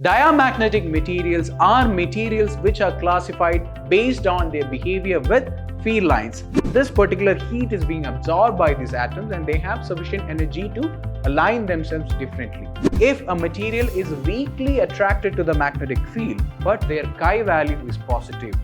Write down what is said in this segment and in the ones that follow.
Diamagnetic materials are materials which are classified based on their behavior with field lines. This particular heat is being absorbed by these atoms and they have sufficient energy to align themselves differently. If a material is weakly attracted to the magnetic field but their chi value is positive,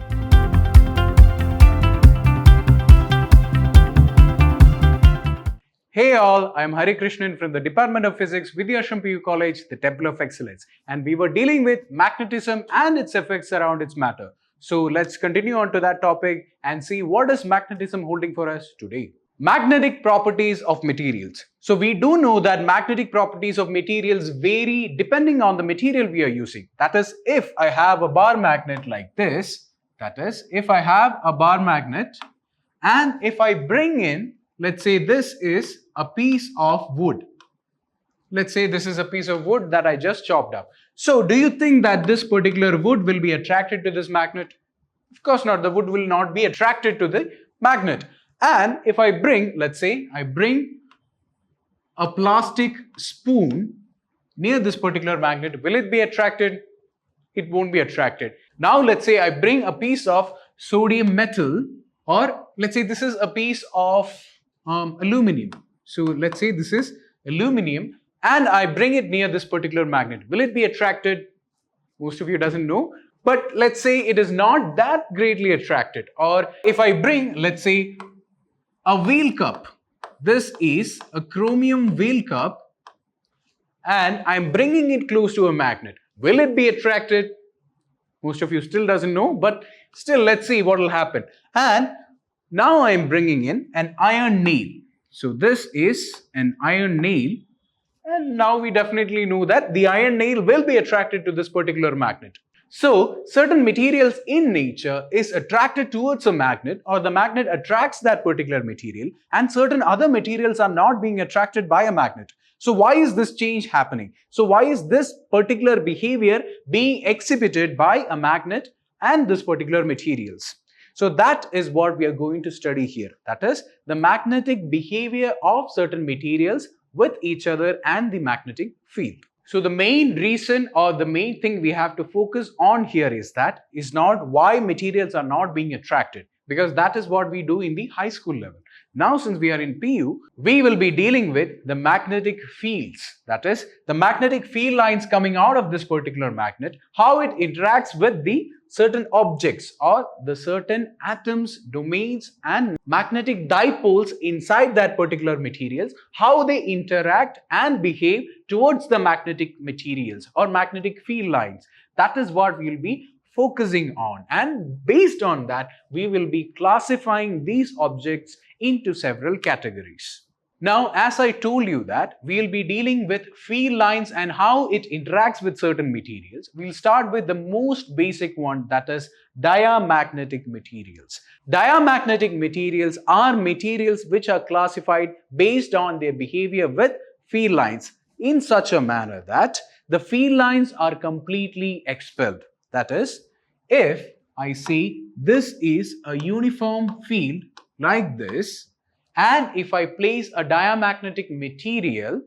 hey all, I am Hari Krishnan from the Department of Physics, Vidhyaashram PU College, the Temple of Excellence, and we were dealing with magnetism and its effects around its matter. So let's continue on to that topic and see what is magnetism holding for us today. Magnetic properties of materials. So we do know that magnetic properties of materials vary depending on the material we are using. That is, if I have a bar magnet like this, that is, if I have a bar magnet and if I bring in, let's say this is a piece of wood. Let's say this is a piece of wood that I just chopped up. So do you think that this particular wood will be attracted to this magnet? Of course not. The wood will not be attracted to the magnet. And if I bring, let's say I bring a plastic spoon near this particular magnet, will it be attracted? It won't be attracted. Now let's say I bring a piece of sodium metal, or let's say this is a piece of aluminum. So let's say this is aluminum and I bring it near this particular magnet. Will it be attracted? Most of you doesn't know. But let's say it is not that greatly attracted. Or if I bring, let's say, a wheel cup. This is a chromium wheel cup and I'm bringing it close to a magnet. Will it be attracted? Most of you still doesn't know, but still let's see what will happen. And now I am bringing in an iron nail. So this is an iron nail, and now we definitely know that the iron nail will be attracted to this particular magnet. So certain materials in nature is attracted towards a magnet, or the magnet attracts that particular material, and certain other materials are not being attracted by a magnet. So why is this change happening? So why is this particular behavior being exhibited by a magnet and this particular materials? So that is what we are going to study here. That is the magnetic behavior of certain materials with each other and the magnetic field. So the main reason or the main thing we have to focus on here is not why materials are not being attracted, because that is what we do in the high school level. Now since we are in PU, we will be dealing with the magnetic fields. That is the magnetic field lines coming out of this particular magnet, how it interacts with the certain objects or the certain atoms, domains and magnetic dipoles inside that particular materials, how they interact and behave towards the magnetic materials or magnetic field lines. That is what we will be focusing on, and based on that we will be classifying these objects into several categories. Now, as I told you that we will be dealing with field lines and how it interacts with certain materials, we will start with the most basic one, that is diamagnetic materials. Diamagnetic materials are materials which are classified based on their behavior with field lines in such a manner that the field lines are completely expelled. That is, if I say this is a uniform field like this, and if I place a diamagnetic material,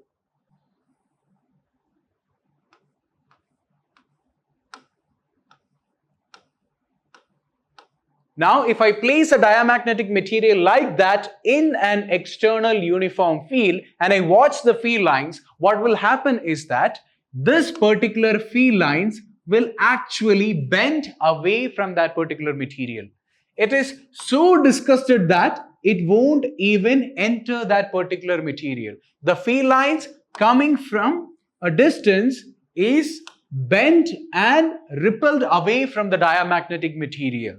now if I place a diamagnetic material like that in an external uniform field and I watch the field lines, what will happen is that this particular field lines will actually bend away from that particular material. It is so disgusted that it won't even enter that particular material. The field lines coming from a distance is bent and repelled away from the diamagnetic material.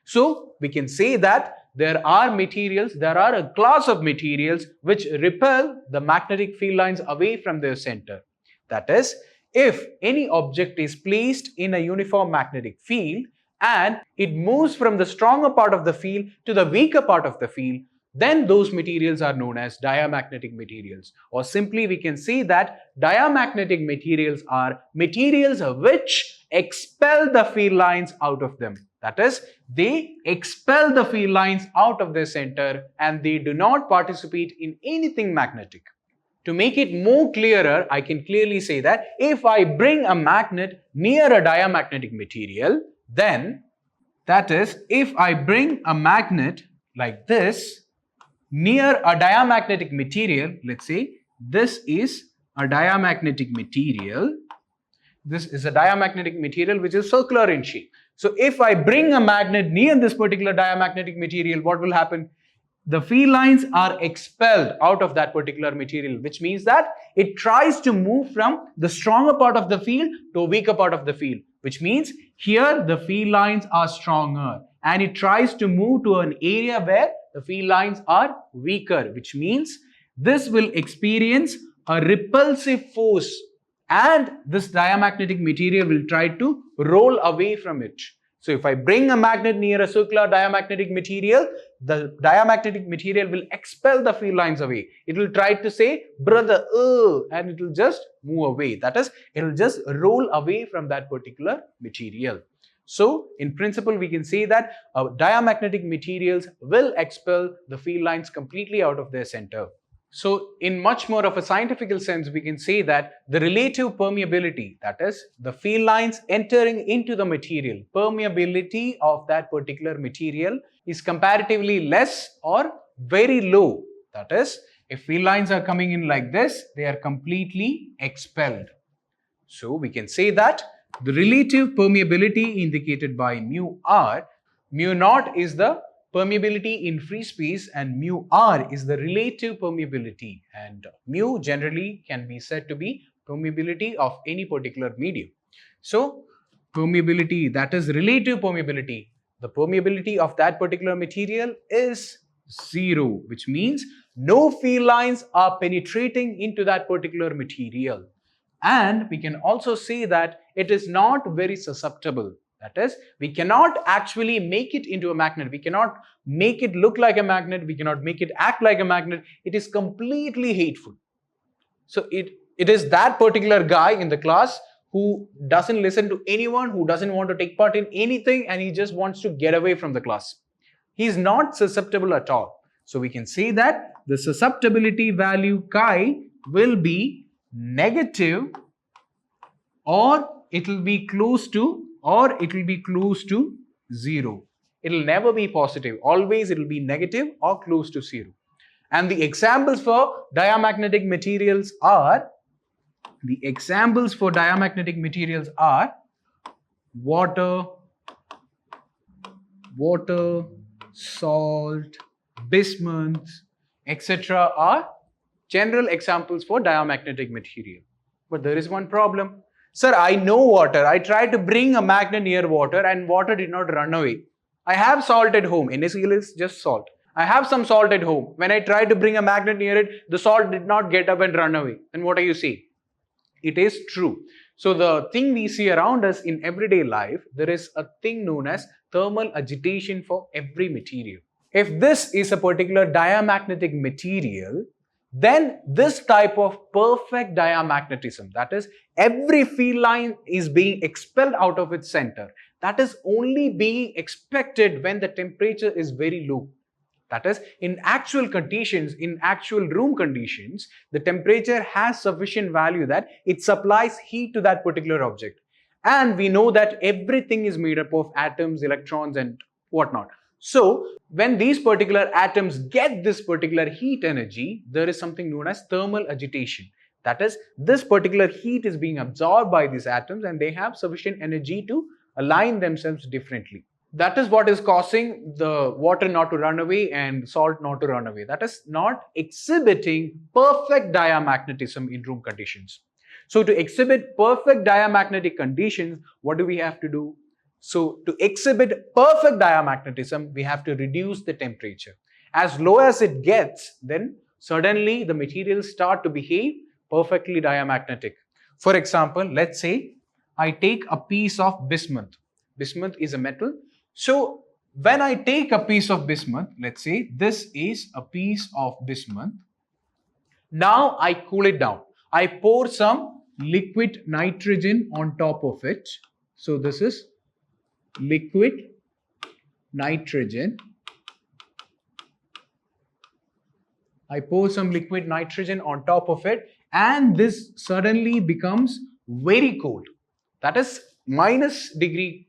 So we can say that there are a class of materials which repel the magnetic field lines away from their center. That is, if any object is placed in a uniform magnetic field and it moves from the stronger part of the field to the weaker part of the field, then those materials are known as diamagnetic materials. Or simply we can say that diamagnetic materials are materials which expel the field lines out of them. That is, they expel the field lines out of their center and they do not participate in anything magnetic. To make it more clearer, I can clearly say that if I bring a magnet near a diamagnetic material, then that is, if I bring a magnet like this near a diamagnetic material, let's say this is a diamagnetic material. This is a diamagnetic material which is circular in shape. So if I bring a magnet near this particular diamagnetic material, what will happen? The field lines are expelled out of that particular material, which means that it tries to move from the stronger part of the field to a weaker part of the field, which means here the field lines are stronger and it tries to move to an area where the field lines are weaker, which means this will experience a repulsive force and this diamagnetic material will try to roll away from it. So if I bring a magnet near a circular diamagnetic material, the diamagnetic material will expel the field lines away. It will try to say, brother, and it will just move away. That is, it will just roll away from that particular material. So in principle, we can say that diamagnetic materials will expel the field lines completely out of their center. So in much more of a scientific sense, we can say that the relative permeability, that is the field lines entering into the material, permeability of that particular material is comparatively less or very low. That is, if field lines are coming in like this, they are completely expelled. So we can say that the relative permeability indicated by mu r, mu naught is the permeability in free space and mu r is the relative permeability, and mu generally can be said to be permeability of any particular medium. So permeability, that is relative permeability, the permeability of that particular material is 0, which means no field lines are penetrating into that particular material. And we can also say that it is not very susceptible. That is, we cannot actually make it into a magnet. We cannot make it look like a magnet. We cannot make it act like a magnet. It is completely hateful. So it is that particular guy in the class who doesn't listen to anyone, who doesn't want to take part in anything, and he just wants to get away from the class. He is not susceptible at all. So we can say that the susceptibility value chi will be negative, or it will be close to 0. It will never be positive. Always it will be negative or close to 0. And the examples for diamagnetic materials are water, salt, bismuth, etc. are general examples for diamagnetic material. But there is one problem. Sir, I know water. I tried to bring a magnet near water and water did not run away. I have salt at home. NaCl is just salt. I have some salt at home. When I tried to bring a magnet near it, the salt did not get up and run away. And what do you say? It is true. So the thing we see around us in everyday life, there is a thing known as thermal agitation for every material. If this is a particular diamagnetic material, then this type of perfect diamagnetism, that is, every field line is being expelled out of its center. That is only being expected when the temperature is very low. That is, in actual conditions, in actual room conditions, the temperature has sufficient value that it supplies heat to that particular object. And we know that everything is made up of atoms, electrons, and whatnot. So when these particular atoms get this particular heat energy, there is something known as thermal agitation. That is, this particular heat is being absorbed by these atoms and they have sufficient energy to align themselves differently. That is what is causing the water not to run away and salt not to run away. That is not exhibiting perfect diamagnetism in room conditions. So to exhibit perfect diamagnetic conditions, what do we have to do? So to exhibit perfect diamagnetism, we have to reduce the temperature. As low as it gets, then suddenly the materials start to behave perfectly diamagnetic. For example, let's say I take a piece of bismuth. Bismuth is a metal. So when I take a piece of bismuth, let's say this is a piece of bismuth. Now I cool it down. I pour some liquid nitrogen on top of it. So this is liquid nitrogen. I pour some liquid nitrogen on top of it, and this suddenly becomes very cold. That is minus degree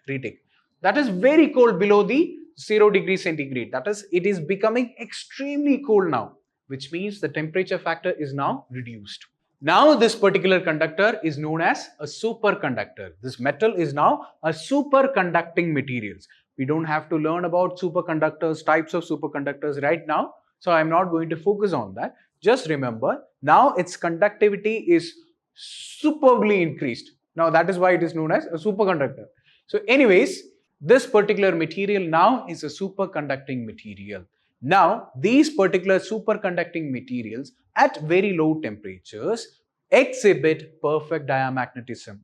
retake. That is very cold below the 0 degree centigrade. That is, it is becoming extremely cold now, which means the temperature factor is now reduced. Now this particular conductor is known as a superconductor. This metal is now a superconducting materials. We don't have to learn about superconductors, types of superconductors right now. So I'm not going to focus on that. Just remember, now its conductivity is superbly increased. Now that is why it is known as a superconductor. So anyways, this particular material now is a superconducting material. Now, these particular superconducting materials at very low temperatures exhibit perfect diamagnetism.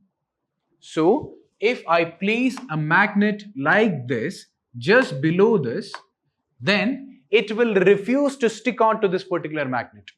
So, if I place a magnet like this just below this, then it will refuse to stick on to this particular magnet.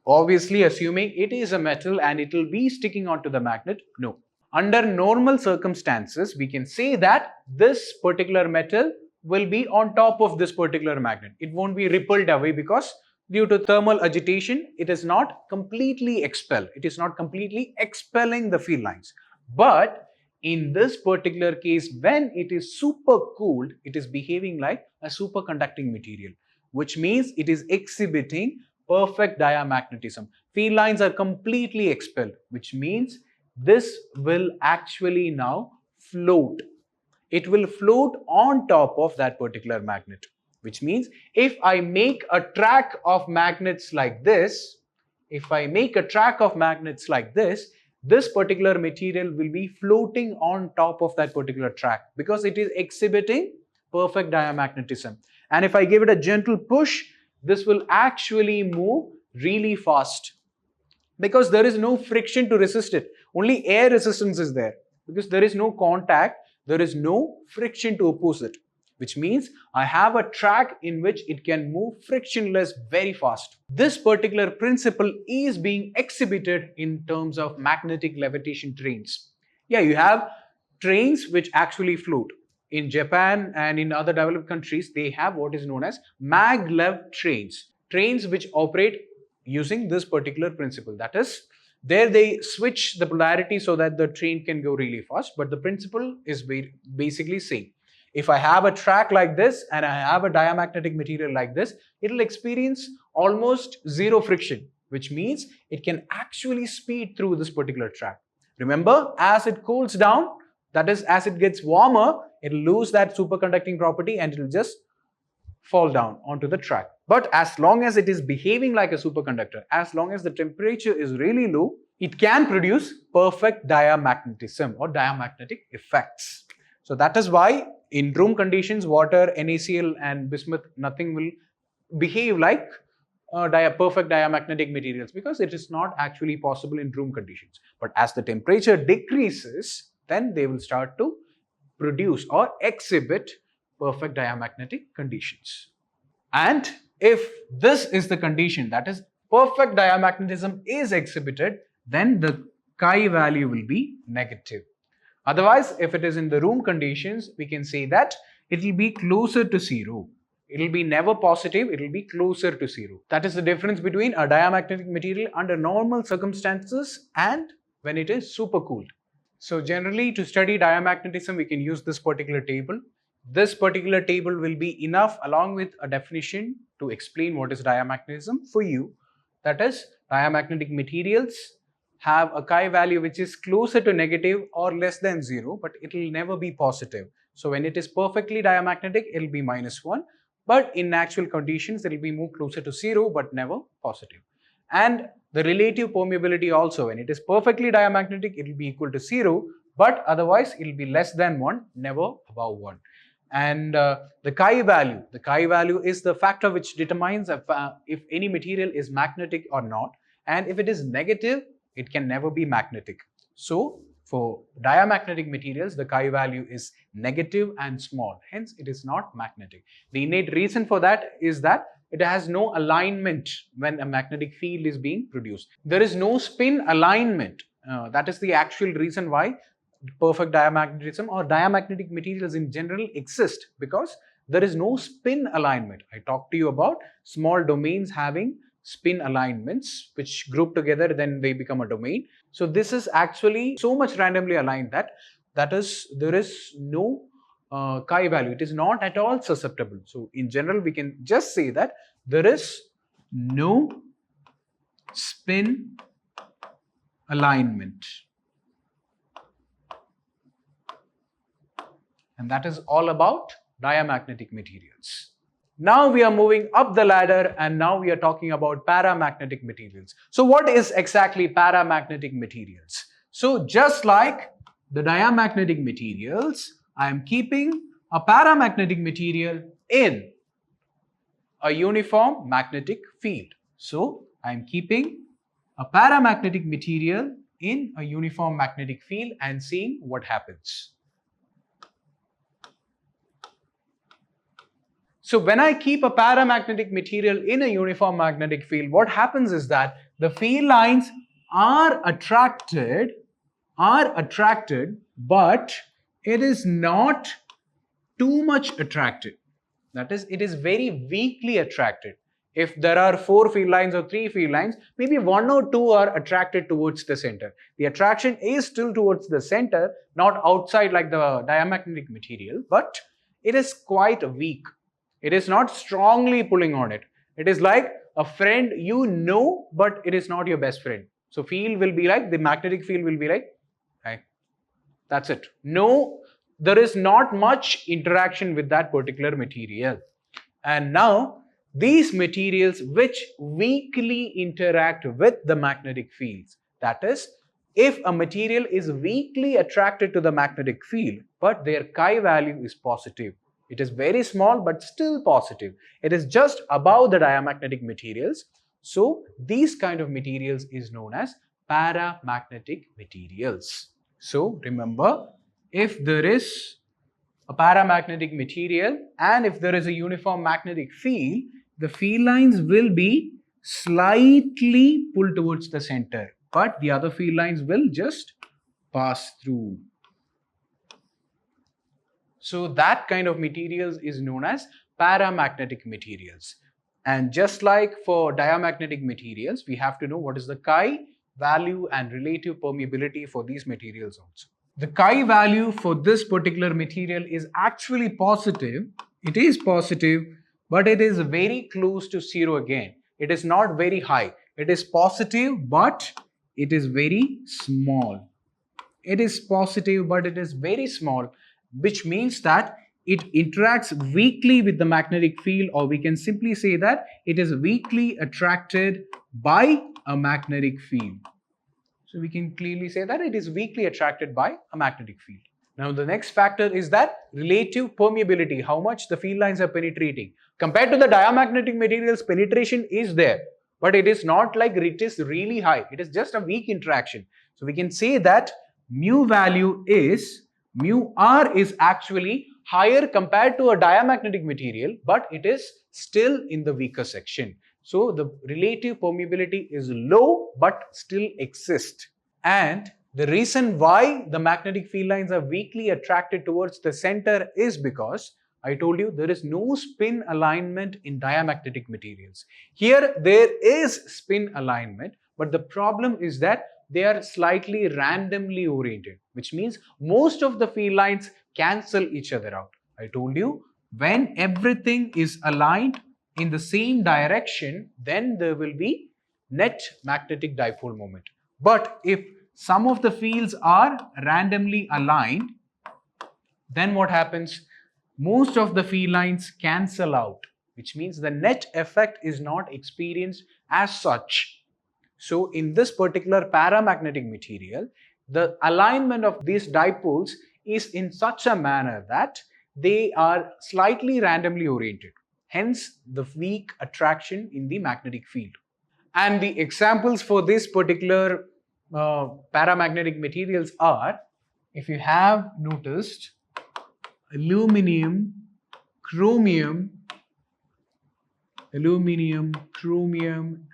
Obviously, assuming it is a metal and it will be sticking onto the magnet, no. Under normal circumstances, we can say that this particular metal will be on top of this particular magnet. It won't be repelled away because due to thermal agitation, it is not completely expelled. It is not completely expelling the field lines. But in this particular case, when it is super cooled, it is behaving like a superconducting material, which means it is exhibiting perfect diamagnetism. Field lines are completely expelled, which means this will actually now float. It will float on top of that particular magnet, which means if I make a track of magnets like this, this particular material will be floating on top of that particular track because it is exhibiting perfect diamagnetism. And if I give it a gentle push, this will actually move really fast because there is no friction to resist it. Only air resistance is there because there is no contact, there is no friction to oppose it, which means I have a track in which it can move frictionless very fast. This particular principle is being exhibited in terms of magnetic levitation trains. Yeah, you have trains which actually float. In Japan and in other developed countries, they have what is known as maglev trains. Trains which operate using this particular principle. That is, there they switch the polarity so that the train can go really fast, but the principle is basically same. If I have a track like this and I have a diamagnetic material like this, it will experience almost zero friction, which means it can actually speed through this particular track. Remember, as it cools down, that is, as it gets warmer, it will lose that superconducting property and it will just fall down onto the track. But as long as it is behaving like a superconductor, as long as the temperature is really low, it can produce perfect diamagnetism or diamagnetic effects. So that is why in room conditions, water, NaCl and bismuth, nothing will behave like perfect diamagnetic materials because it is not actually possible in room conditions. But as the temperature decreases, then they will start to produce or exhibit perfect diamagnetic conditions. And if this is the condition, that is perfect diamagnetism is exhibited, then the chi value will be negative. Otherwise, if it is in the room conditions, we can say that it will be closer to zero. It will be never positive, it will be closer to zero. That is the difference between a diamagnetic material under normal circumstances and when it is supercooled. So generally, to study diamagnetism, we can use this particular table. This particular table will be enough along with a definition to explain what is diamagnetism for you. That is, diamagnetic materials have a chi value which is closer to negative or less than 0, but it will never be positive. So when it is perfectly diamagnetic, it will be -1. But in actual conditions, it will be more closer to 0, but never positive. And the relative permeability also, when it is perfectly diamagnetic, it will be equal to 0, but otherwise it will be less than 1, never above 1. And the chi value is the factor which determines if any material is magnetic or not. And if it is negative, it can never be magnetic. So for diamagnetic materials, the chi value is negative and small. Hence, it is not magnetic. The innate reason for that is that it has no alignment when a magnetic field is being produced. There is no spin alignment. That is the actual reason why perfect diamagnetism or diamagnetic materials in general exist, because there is no spin alignment. I talked to you about small domains having spin alignments which group together, then they become a domain. So this is actually so much randomly aligned that there is no chi value. It is not at all susceptible. So in general, we can just say that there is no spin alignment. And that is all about diamagnetic materials. Now we are moving up the ladder, and now we are talking about paramagnetic materials. So what is exactly paramagnetic materials? So just like the diamagnetic materials, I am keeping a paramagnetic material in a uniform magnetic field. So I am keeping a paramagnetic material in a uniform magnetic field and seeing what happens. So when I keep a paramagnetic material in a uniform magnetic field, what happens is that the field lines are attracted, but it is not too much attracted. That is, it is very weakly attracted. If there are 4 field lines or 3 field lines, maybe 1 or 2 are attracted towards the center. The attraction is still towards the center, not outside like the diamagnetic material, but it is quite weak. It is not strongly pulling on it. It is like a friend you know, but it is not your best friend. So field will be like, the magnetic field will be like, right? That's it. No, there is not much interaction with that particular material. And now, these materials which weakly interact with the magnetic fields, that is, if a material is weakly attracted to the magnetic field, but their chi value is positive. It is very small but still positive. It is just above the diamagnetic materials. So these kind of materials is known as paramagnetic materials. So remember, if there is a paramagnetic material and if there is a uniform magnetic field, the field lines will be slightly pulled towards the center, but the other field lines will just pass through. So that kind of materials is known as paramagnetic materials. And just like for diamagnetic materials, we have to know what is the chi value and relative permeability for these materials also. The chi value for this particular material is actually positive. It is positive, but it is very close to 0 again. It is not very high. It is positive, but it is very small. It is positive, but it is very small, which means that it interacts weakly with the magnetic field, or we can simply say that it is weakly attracted by a magnetic field. So we can clearly say that it is weakly attracted by a magnetic field. Now the next factor is that relative permeability, how much the field lines are penetrating. Compared to the diamagnetic materials, penetration is there, but it is not like it is really high. It is just a weak interaction. So we can say that mu r is actually higher compared to a diamagnetic material, but it is still in the weaker section. So the relative permeability is low but still exists. And the reason why the magnetic field lines are weakly attracted towards the center is because I told you there is no spin alignment in diamagnetic materials. Here there is spin alignment, but the problem is that they are slightly randomly oriented, which means most of the field lines cancel each other out. I told you when everything is aligned in the same direction, then there will be net magnetic dipole moment. But if some of the fields are randomly aligned, then what happens? Most of the field lines cancel out, which means the net effect is not experienced as such. So in this particular paramagnetic material, the alignment of these dipoles is in such a manner that they are slightly randomly oriented. Hence the weak attraction in the magnetic field. And the examples for this particular paramagnetic materials are, if you have noticed, aluminum, chromium,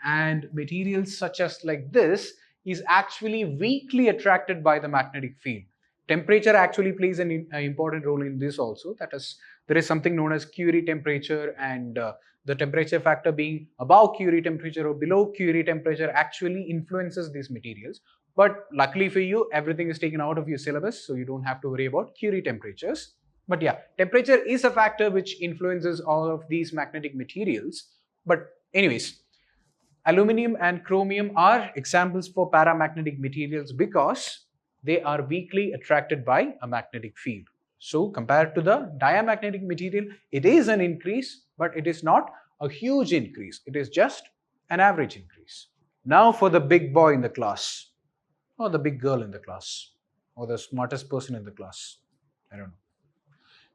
and materials such as like this is actually weakly attracted by the magnetic field. Temperature actually plays an important role in this also. That is, there is something known as Curie temperature, and the temperature factor being above Curie temperature or below Curie temperature actually influences these materials. But luckily for you, everything is taken out of your syllabus, so you don't have to worry about Curie temperatures. But yeah, temperature is a factor which influences all of these magnetic materials. But anyways, aluminum and chromium are examples for paramagnetic materials because they are weakly attracted by a magnetic field. So compared to the diamagnetic material, it is an increase, but it is not a huge increase. It is just an average increase. Now for the big boy in the class, or the big girl in the class, or the smartest person in the class. I don't know.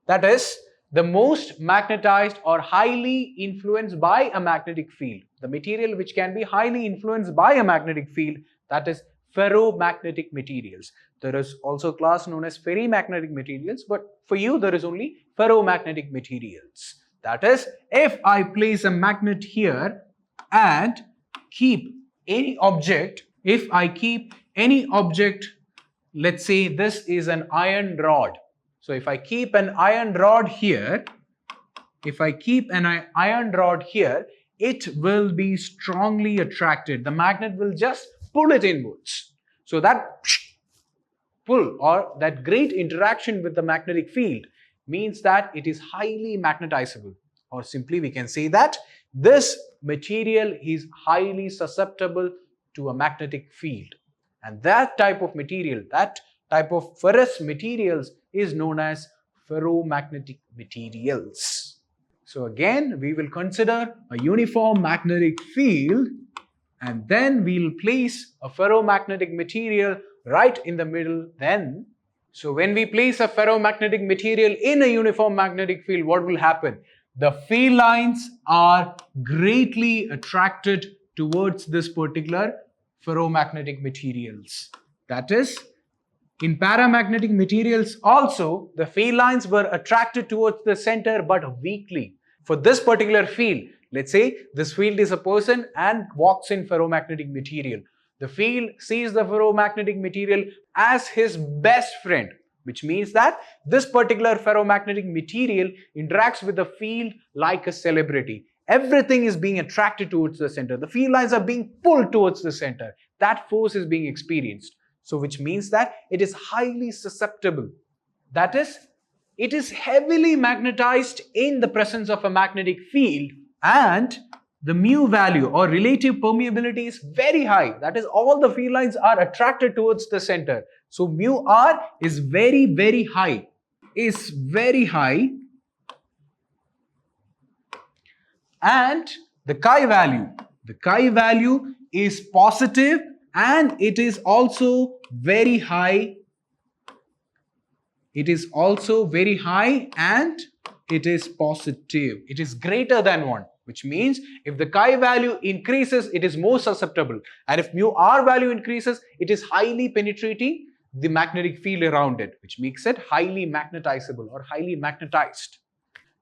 That is the most magnetized or highly influenced by a magnetic field. The material which can be highly influenced by a magnetic field, that is ferromagnetic materials. There is also a class known as ferrimagnetic materials, but for you there is only ferromagnetic materials. That is, if I place a magnet here and keep any object, if I keep any object, let's say this is an iron rod. So if I keep an iron rod here, it will be strongly attracted. The magnet will just pull it inwards. So that pull or that great interaction with the magnetic field means that it is highly magnetizable, or simply we can say that this material is highly susceptible to a magnetic field. And that type of material, that type of ferrous materials is known as ferromagnetic materials. So again, we will consider a uniform magnetic field, and then we'll place a ferromagnetic material right in the middle then. So when we place a ferromagnetic material in a uniform magnetic field, what will happen? The field lines are greatly attracted towards this particular ferromagnetic materials. That is, in paramagnetic materials also, the field lines were attracted towards the center but weakly. For this particular field, let's say this field is a person and walks in ferromagnetic material. The field sees the ferromagnetic material as his best friend, which means that this particular ferromagnetic material interacts with the field like a celebrity. Everything is being attracted towards the center. The field lines are being pulled towards the center. That force is being experienced. So which means that it is highly susceptible. That is, it is heavily magnetized in the presence of a magnetic field, and the mu value or relative permeability is very high. That is, all the field lines are attracted towards the center. So mu r is very high. And the chi value is positive, and it is also very high. It is also very high, and it is positive. It is greater than 1, which means if the chi value increases, it is more susceptible, and if mu r value increases, it is highly penetrating the magnetic field around it, which makes it highly magnetizable or highly magnetized.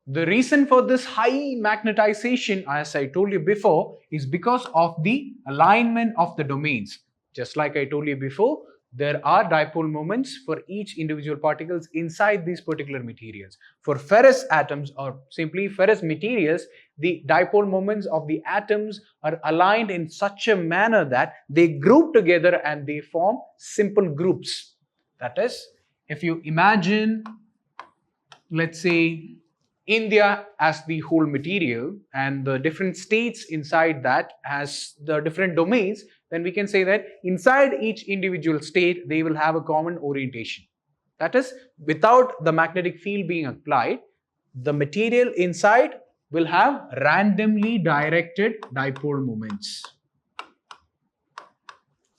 The reason for this high magnetization, as I told you before, is because of the alignment of the domains. Just like I told you before, there are dipole moments for each individual particles inside these particular materials. For ferrous atoms or simply ferrous materials, the dipole moments of the atoms are aligned in such a manner that they group together and they form simple groups. That is, if you imagine, let's say, India as the whole material and the different states inside that as the different domains, then we can say that inside each individual state, they will have a common orientation. That is, without the magnetic field being applied, the material inside will have randomly directed dipole moments.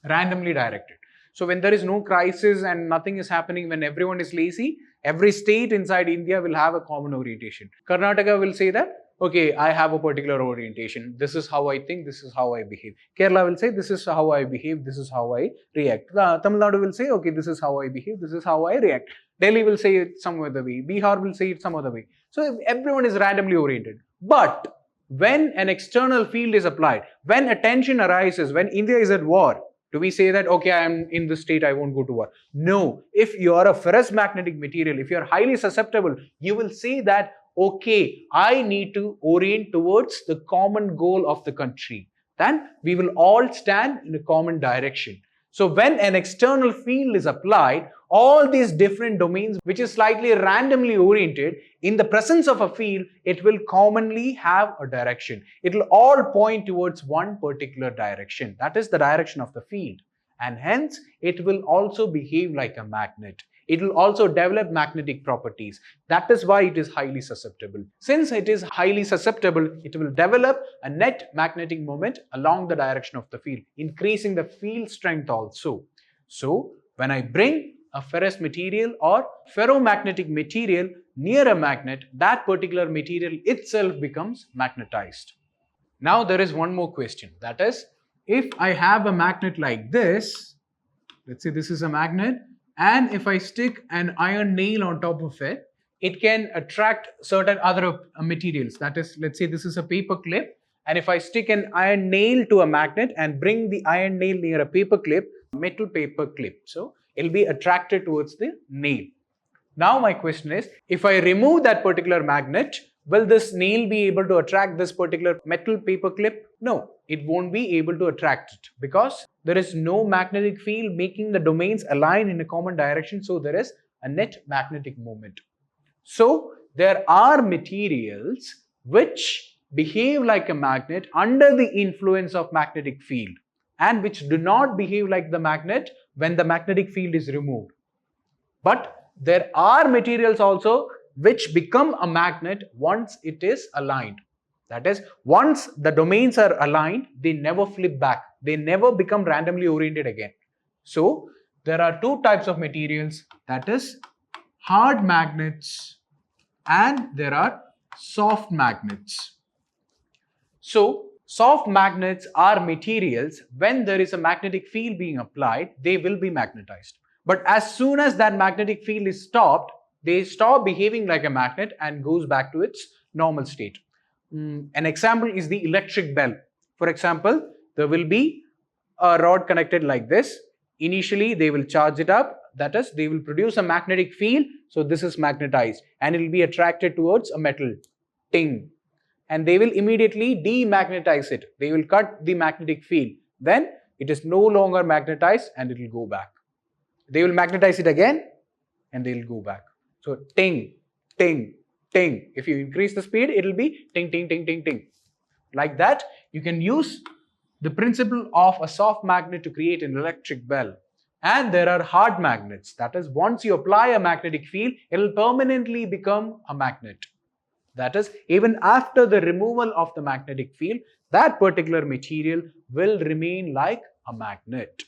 Randomly directed. So when there is no crisis and nothing is happening, when everyone is lazy, every state inside India will have a common orientation. Karnataka will say that, okay, I have a particular orientation. This is how I think, this is how I behave. Kerala will say, this is how I behave, this is how I react. Tamil Nadu will say, okay, this is how I behave, this is how I react. Delhi will say it some other way. Bihar will say it some other way. So everyone is randomly oriented. But when an external field is applied, when a tension arises, when India is at war, Do we say that, okay, I am in this state, I won't go to work? No. If you are a ferrous magnetic material, if you are highly susceptible, you will say that, okay, I need to orient towards the common goal of the country. Then we will all stand in a common direction. So when an external field is applied, all these different domains, which is slightly randomly oriented, in the presence of a field, it will commonly have a direction. It will all point towards one particular direction. That is the direction of the field. And hence, it will also behave like a magnet. It will also develop magnetic properties. That is why it is highly susceptible. Since it is highly susceptible, it will develop a net magnetic moment along the direction of the field, increasing the field strength also. So, when I bring a ferrous material or ferromagnetic material near a magnet, that particular material itself becomes magnetized. Now, there is one more question. That is, if I have a magnet like this, let's say this is a magnet, and if I stick an iron nail on top of it, it can attract certain other materials. That is, let's say this is a paper clip, and if I stick an iron nail to a magnet and bring the iron nail near a paper clip, metal paper clip, so it'll be attracted towards the nail. Now my question is, if I remove that particular magnet, will this nail be able to attract this particular metal paper clip? No, it won't be able to attract it because there is no magnetic field making the domains align in a common direction. So there is a net magnetic moment. So there are materials which behave like a magnet under the influence of magnetic field and which do not behave like the magnet when the magnetic field is removed. But there are materials also which become a magnet once it is aligned. That is, once the domains are aligned, they never flip back. They never become randomly oriented again. So, there are two types of materials, that is, hard magnets and there are soft magnets. So, soft magnets are materials, when there is a magnetic field being applied, they will be magnetized. But as soon as that magnetic field is stopped, they stop behaving like a magnet and goes back to its normal state. An example is the electric bell. For example, there will be a rod connected like this. Initially, they will charge it up. That is, they will produce a magnetic field. So this is magnetized and it will be attracted towards a metal. Ting. And they will immediately demagnetize it. They will cut the magnetic field. Then it is no longer magnetized and it will go back. They will magnetize it again and they will go back. So ting, ting, ting. If you increase the speed, it will be ting, ting, ting, ting, ting. Like that, you can use the principle of a soft magnet to create an electric bell. And there are hard magnets. That is, once you apply a magnetic field, it will permanently become a magnet. That is, even after the removal of the magnetic field, that particular material will remain like a magnet.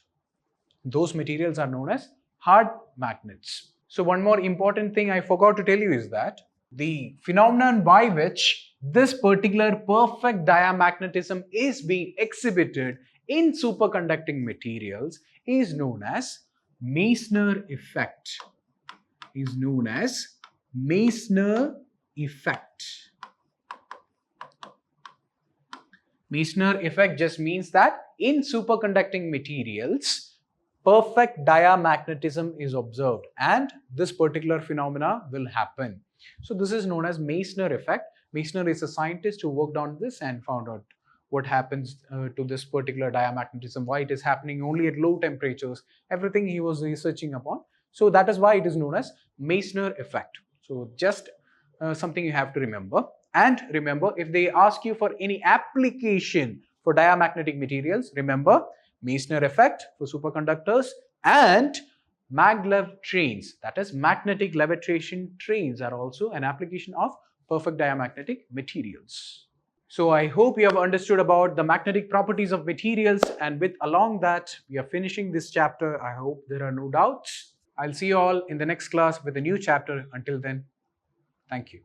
Those materials are known as hard magnets. So one more important thing I forgot to tell you is that the phenomenon by which this particular perfect diamagnetism is being exhibited in superconducting materials is known as Meissner effect. Is known as Meissner effect. Meissner effect just means that in superconducting materials, perfect diamagnetism is observed and this particular phenomena will happen. So this is known as Meissner effect. Meissner is a scientist who worked on this and found out what happens to this particular diamagnetism, why it is happening only at low temperatures, everything he was researching upon. So that is why it is known as Meissner effect. So just something you have to remember. And remember, if they ask you for any application for diamagnetic materials, remember Meissner effect for superconductors and maglev trains, that is magnetic levitation trains, are also an application of perfect diamagnetic materials. So I hope you have understood about the magnetic properties of materials, and with along that we are finishing this chapter. I hope there are no doubts. I'll see you all in the next class with a new chapter. Until then, thank you.